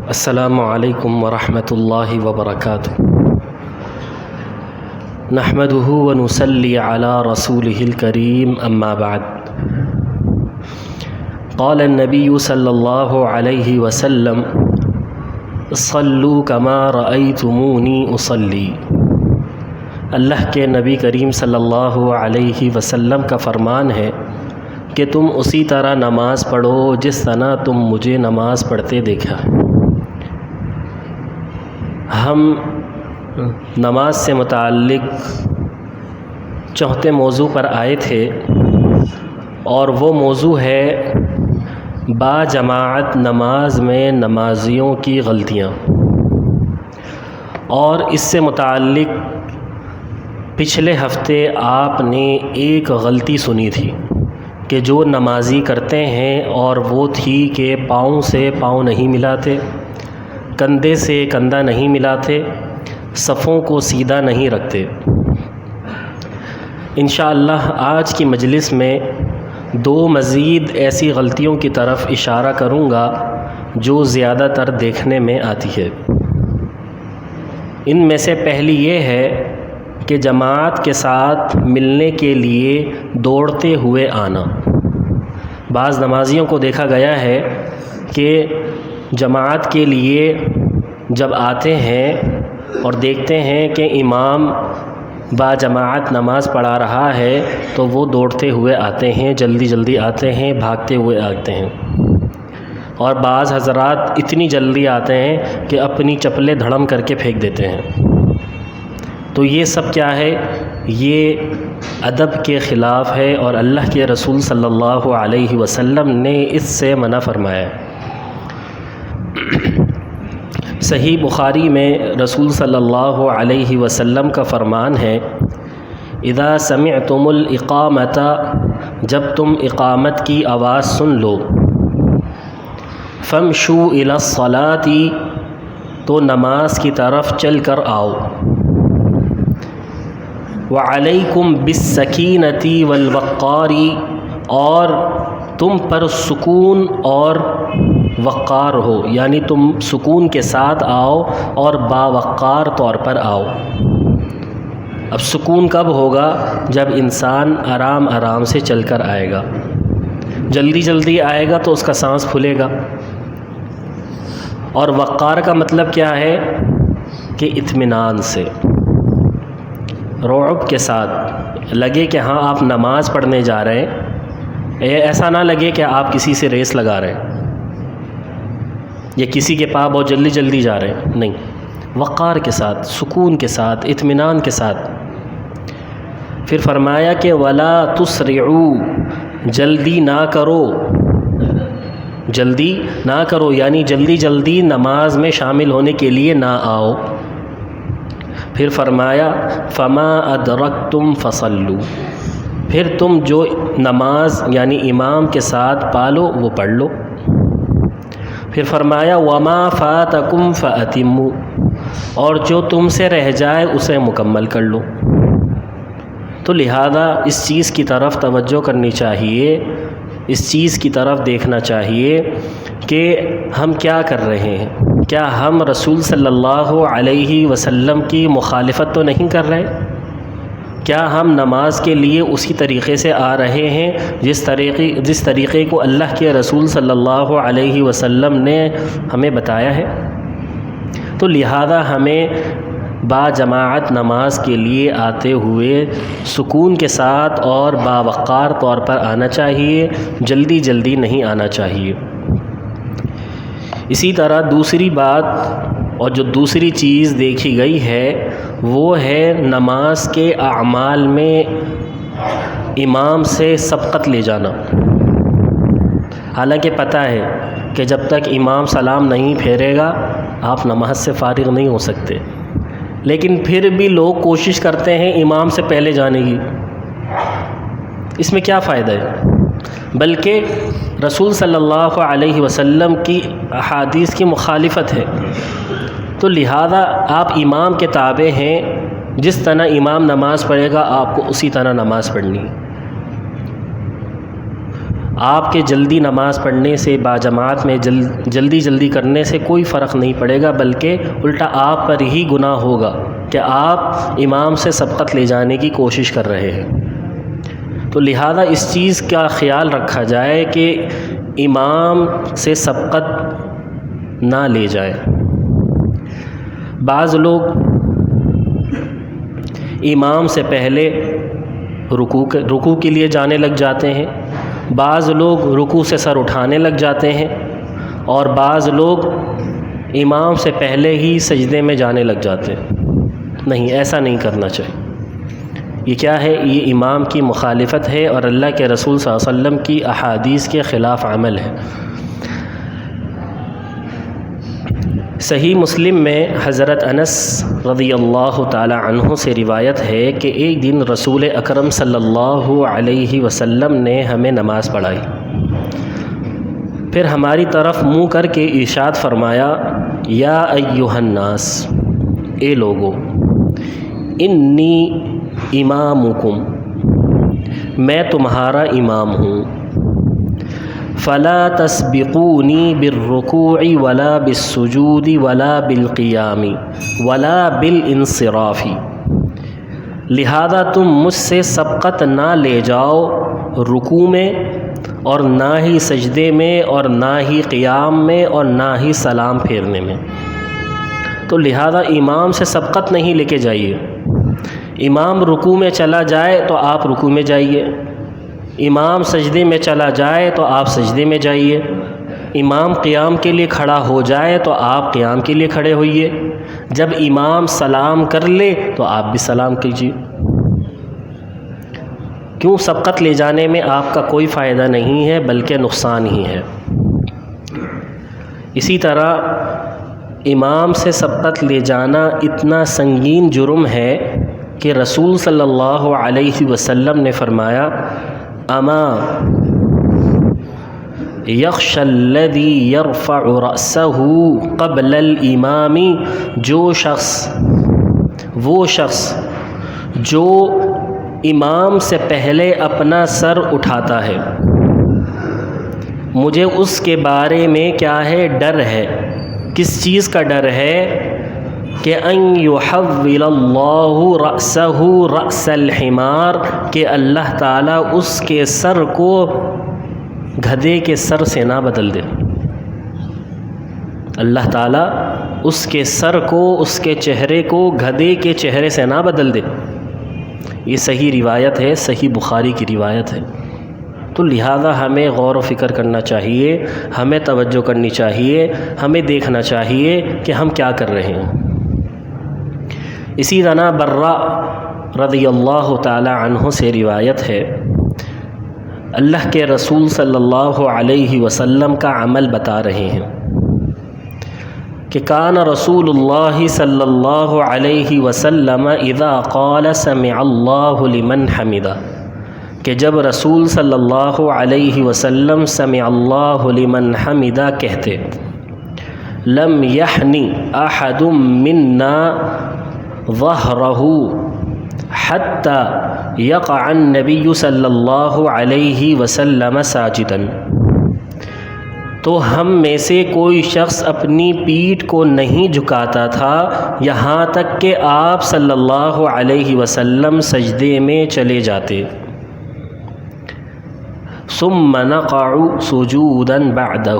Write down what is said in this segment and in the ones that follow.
السلام علیکم ورحمۃ اللہ وبرکاتہ۔ نحمده ونصلی علی رسولہ الکریم، اما بعد۔ قال النبی صلی اللہ علیہ وسلم: صلوا کما رأیتمونی اصلی۔ اللہ کے نبی کریم صلی اللہ علیہ وسلم کا فرمان ہے کہ تم اسی طرح نماز پڑھو جس طرح تم مجھے نماز پڑھتے دیکھا۔ ہم نماز سے متعلق چوتھے موضوع پر آئے تھے، اور وہ موضوع ہے با جماعت نماز میں نمازیوں کی غلطیاں۔ اور اس سے متعلق پچھلے ہفتے آپ نے ایک غلطی سنی تھی کہ جو نمازی کرتے ہیں، اور وہ تھی کہ پاؤں سے پاؤں نہیں ملاتے، کندھے سے کندھا نہیں ملاتے، صفوں کو سیدھا نہیں رکھتے۔ انشاءاللہ آج کی مجلس میں دو مزید ایسی غلطیوں کی طرف اشارہ کروں گا جو زیادہ تر دیکھنے میں آتی ہے۔ ان میں سے پہلی یہ ہے کہ جماعت کے ساتھ ملنے کے لیے دوڑتے ہوئے آنا۔ بعض نمازیوں کو دیکھا گیا ہے کہ جماعت کے لیے جب آتے ہیں اور دیکھتے ہیں کہ امام با جماعت نماز پڑھا رہا ہے تو وہ دوڑتے ہوئے آتے ہیں، جلدی جلدی آتے ہیں، بھاگتے ہوئے آتے ہیں۔ اور بعض حضرات اتنی جلدی آتے ہیں کہ اپنی چپلیں دھڑم کر کے پھینک دیتے ہیں۔ تو یہ سب کیا ہے؟ یہ ادب کے خلاف ہے، اور اللہ کے رسول صلی اللہ علیہ وسلم نے اس سے منع فرمایا ہے۔ صحیح بخاری میں رسول صلی اللہ علیہ وسلم کا فرمان ہے: اذا سمعتم الاقامۃ، جب تم اقامت کی آواز سن لو، فامشوا الی الصلاۃ، تو نماز کی طرف چل کر آؤ، وعلیکم بالسکینۃ والوقار، اور تم پر سکون اور وقار ہو، یعنی تم سکون کے ساتھ آؤ اور باوقار طور پر آؤ۔ اب سکون کب ہوگا؟ جب انسان آرام آرام سے چل کر آئے گا۔ جلدی جلدی آئے گا تو اس کا سانس پھولے گا۔ اور وقار کا مطلب کیا ہے؟ کہ اطمینان سے، رعب کے ساتھ لگے کہ ہاں آپ نماز پڑھنے جا رہے ہیں، ایسا نہ لگے کہ آپ کسی سے ریس لگا رہے ہیں یا کسی کے پاس بہت جلدی جلدی جا رہے ہیں، نہیں، وقار کے ساتھ، سکون کے ساتھ، اطمینان کے ساتھ۔ پھر فرمایا کہ ولا تسرعوا، جلدی نہ کرو، جلدی نہ کرو، یعنی جلدی جلدی نماز میں شامل ہونے کے لیے نہ آؤ۔ پھر فرمایا فما ادرکتم فصلوا، پھر تم جو نماز یعنی امام کے ساتھ پالو وہ پڑھ لو۔ پھر فرمایا وما فاتکم فاتموا، اور جو تم سے رہ جائے اسے مکمل کر لو۔ تو لہذا اس چیز کی طرف توجہ کرنی چاہیے، اس چیز کی طرف دیکھنا چاہیے کہ ہم کیا کر رہے ہیں۔ کیا ہم رسول صلی اللہ علیہ وسلم کی مخالفت تو نہیں کر رہے؟ کیا ہم نماز کے لیے اسی طریقے سے آ رہے ہیں جس طریقے کو اللہ کے رسول صلی اللہ علیہ وسلم نے ہمیں بتایا ہے؟ تو لہذا ہمیں با جماعت نماز کے لیے آتے ہوئے سکون کے ساتھ اور باوقار طور پر آنا چاہیے، جلدی جلدی نہیں آنا چاہیے۔ اسی طرح دوسری بات اور جو دوسری چیز دیکھی گئی ہے وہ ہے نماز کے اعمال میں امام سے سبقت لے جانا۔ حالانکہ پتہ ہے کہ جب تک امام سلام نہیں پھیرے گا آپ نماز سے فارغ نہیں ہو سکتے، لیکن پھر بھی لوگ کوشش کرتے ہیں امام سے پہلے جانے کی۔ اس میں کیا فائدہ ہے؟ بلکہ رسول صلی اللہ علیہ وسلم کی احادیث کی مخالفت ہے۔ تو لہذا آپ امام کے تابع ہیں جس طرح امام نماز پڑھے گا آپ کو اسی طرح نماز پڑھنی ہے۔ آپ کے جلدی نماز پڑھنے سے، باجماعت میں جلدی کرنے سے کوئی فرق نہیں پڑے گا، بلکہ الٹا آپ پر ہی گناہ ہوگا کہ آپ امام سے سبقت لے جانے کی کوشش کر رہے ہیں۔ تو لہذا اس چیز کا خیال رکھا جائے کہ امام سے سبقت نہ لے جائے۔ بعض لوگ امام سے پہلے رکوع کے لیے جانے لگ جاتے ہیں، بعض لوگ رکوع سے سر اٹھانے لگ جاتے ہیں، اور بعض لوگ امام سے پہلے ہی سجدے میں جانے لگ جاتے ہیں۔ نہیں، ایسا نہیں کرنا چاہیے۔ یہ کیا ہے؟ یہ امام کی مخالفت ہے اور اللہ کے رسول صلی اللہ علیہ وسلم کی احادیث کے خلاف عمل ہے۔ صحیح مسلم میں حضرت انس رضی اللہ تعالی عنہ سے روایت ہے کہ ایک دن رسول اکرم صلی اللہ علیہ وسلم نے ہمیں نماز پڑھائی، پھر ہماری طرف منہ کر کے ارشاد فرمایا، یا ایھا الناس، اے لوگو، انی امامکم، میں تمہارا امام ہوں، فلا تسبقونی بالرکوع ولا بالسجود ولا بالقیام ولا بالانصراف، لہذا تم مجھ سے سبقت نہ لے جاؤ رکوع میں، اور نہ ہی سجدے میں، اور نہ ہی قیام میں، اور نہ ہی سلام پھیرنے میں۔ تو لہذا امام سے سبقت نہیں لے کے جائیے۔ امام رکوع میں چلا جائے تو آپ رکوع میں جائیے، امام سجدے میں چلا جائے تو آپ سجدے میں جائیے، امام قیام کے لیے کھڑا ہو جائے تو آپ قیام کے لیے کھڑے ہوئیے، جب امام سلام کر لے تو آپ بھی سلام کیجیے۔ کیوں؟ سبقت لے جانے میں آپ کا کوئی فائدہ نہیں ہے بلکہ نقصان ہی ہے۔ اسی طرح امام سے سبقت لے جانا اتنا سنگین جرم ہے کہ رسول صلی اللہ علیہ وسلم نے فرمایا، اما یخشی الذی یرفع رأسہ قبل الامام، وہ شخص جو امام سے پہلے اپنا سر اٹھاتا ہے، مجھے اس کے بارے میں کیا ہے؟ ڈر ہے۔ کس چیز کا ڈر ہے؟ کہ ان یحول اللہ رأسہ رأس الحمار، کہ اللہ تعالیٰ اس کے سر کو گدھے کے سر سے نہ بدل دے۔ اللہ تعالیٰ اس کے سر کو، اس کے چہرے کو گدھے کے چہرے سے نہ بدل دے۔ یہ صحیح روایت ہے، صحیح بخاری کی روایت ہے۔ تو لہذا ہمیں غور و فکر کرنا چاہیے، ہمیں توجہ کرنی چاہیے، ہمیں دیکھنا چاہیے کہ ہم کیا کر رہے ہیں۔ اسی طرح برا رضی اللہ تعالی عنہ سے روایت ہے، اللہ کے رسول صلی اللہ علیہ وسلم کا عمل بتا رہے ہیں کہ کان رسول اللہ صلی اللہ علیہ وسلم اذا قال سمع اللہ لمن حمدہ، کہ جب رسول صلی اللہ علیہ وسلم سمع اللہ لمن حمدہ کہتے، لم یحنی احد منا ظہرہ حتی یقع النبی صلی اللہ علیہ وسلم ساجدا، تو ہم میں سے کوئی شخص اپنی پیٹھ کو نہیں جھکاتا تھا یہاں تک کہ آپ صلی اللہ علیہ وسلم سجدے میں چلے جاتے، ثم نقع سجودا بعدہ،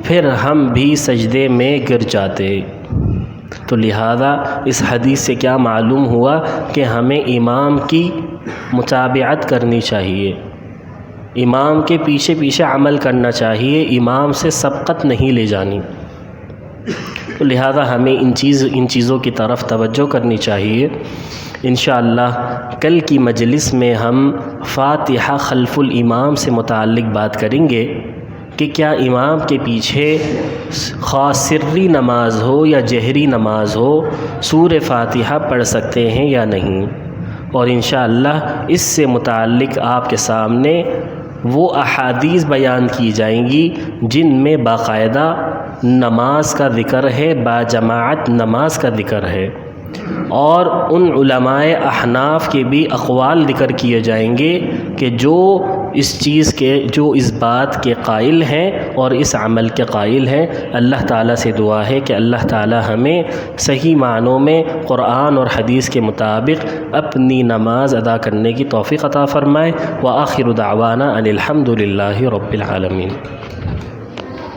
پھر ہم بھی سجدے میں گر جاتے۔ تو لہذا اس حدیث سے کیا معلوم ہوا کہ ہمیں امام کی متابعت کرنی چاہیے، امام کے پیچھے پیچھے عمل کرنا چاہیے، امام سے سبقت نہیں لے جانی۔ تو لہذا ہمیں ان چیزوں کی طرف توجہ کرنی چاہیے۔ انشاءاللہ کل کی مجلس میں ہم فاتحہ خلف الامام سے متعلق بات کریں گے کہ کیا امام کے پیچھے خاص سری نماز ہو یا جہری نماز ہو سورہ فاتحہ پڑھ سکتے ہیں یا نہیں، اور انشاءاللہ اس سے متعلق آپ کے سامنے وہ احادیث بیان کی جائیں گی جن میں باقاعدہ نماز کا ذکر ہے، باجماعت نماز کا ذکر ہے۔ اور ان علماء احناف کے بھی اقوال ذکر کیے جائیں گے کہ جو اس بات کے قائل ہیں اور اس عمل کے قائل ہیں۔ اللہ تعالیٰ سے دعا ہے کہ اللہ تعالیٰ ہمیں صحیح معنوں میں قرآن اور حدیث کے مطابق اپنی نماز ادا کرنے کی توفیق عطا فرمائے۔ وآخر دعوانا ان الحمد للہ رب العالمین۔